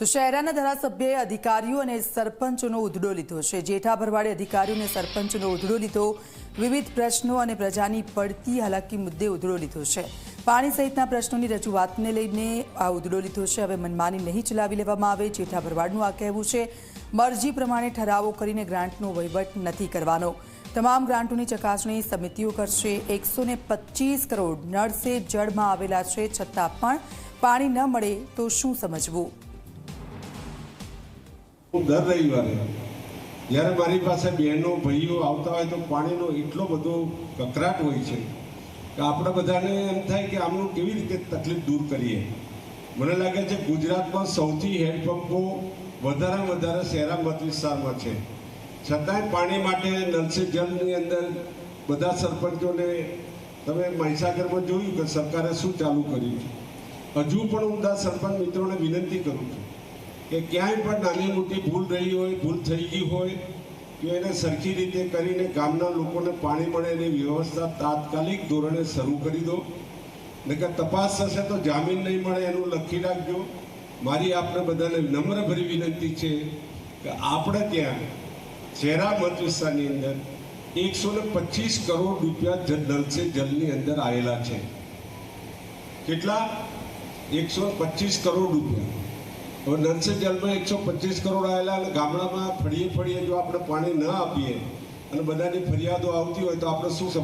તો શહેરના ધારાસભ્યએ અધિકારીઓ અને સરપંચોનો ઉધડો લીધો છે। જેઠા ભરવાડે અધિકારીઓ અને સરપંચોનો ઉધડો લીધો। વિવિધ પ્રશ્નો અને પ્રજાની પડતી હાલાકી મુદ્દે ઉધડો લીધો છે। પાણી સહિતના પ્રશ્નોની રજૂઆતને લઈને આ ઉધડો લીધો છે। હવે મનમાની નહીં ચલાવી લેવામાં આવે। જેઠા ભરવાડનું આ કહેવું છે। મરજી પ્રમાણે ઠરાવો કરીને ગ્રાન્ટનો વહીવટ નથી કરવાનો। તમામ ગ્રાન્ટોની ચકાસણી સમિતિઓ કરશે। 125 કરોડ નળ સે જળમાં આવેલા છે, છતાં પણ પાણી ન મળે તો શું સમજવું? દર રવિવારે જ્યારે મારી પાસે બહેનો ભાઈઓ આવતા હોય તો પાણીનો એટલો બધો કકરાટ હોય છે કે આપણે બધાને એમ થાય કે આમનું કેવી રીતે તકલીફ દૂર કરીએ। મને લાગે છે ગુજરાતમાં સૌથી હેન્ડપંપો વધારે શહેરા મત વિસ્તારમાં છે, છતાંય પાણી માટે નળ સે જલની અંદર બધા સરપંચોને તમે મહીસાગરમાં જોયું કે સરકારે શું ચાલુ કર્યું છે। હજુ પણ હું બધા સરપંચ મિત્રોને વિનંતી કરું છું કે ક્યાંય પણ નાની મોટી ભૂલ રહી હોય, ભૂલ થઈ ગઈ હોય તો એને સરખી રીતે કરીને ગામના લોકોને પાણી મળે એની વ્યવસ્થા તાત્કાલિક ધોરણે શરૂ કરી દો। નહીંતર તપાસ થશે તો જામીન નહીં મળે એનું લખી રાખજો। મારી આપણે બધાને નમ્રભરી વિનંતી છે કે આપણે ત્યાં શહેરા મત વિસ્તારની અંદર 125 કરોડ રૂપિયા નળ સે જલની અંદર આવેલા છે। કેટલા? 125 કરોડ રૂપિયા। હવે નળ સે જલમાં 125 કરોડ આવેલા અને ગામડામાં ફળીએ જો આપણે પાણી ન આપીએ અને બધાની ફરિયાદો આવતી હોય તો આપણે શું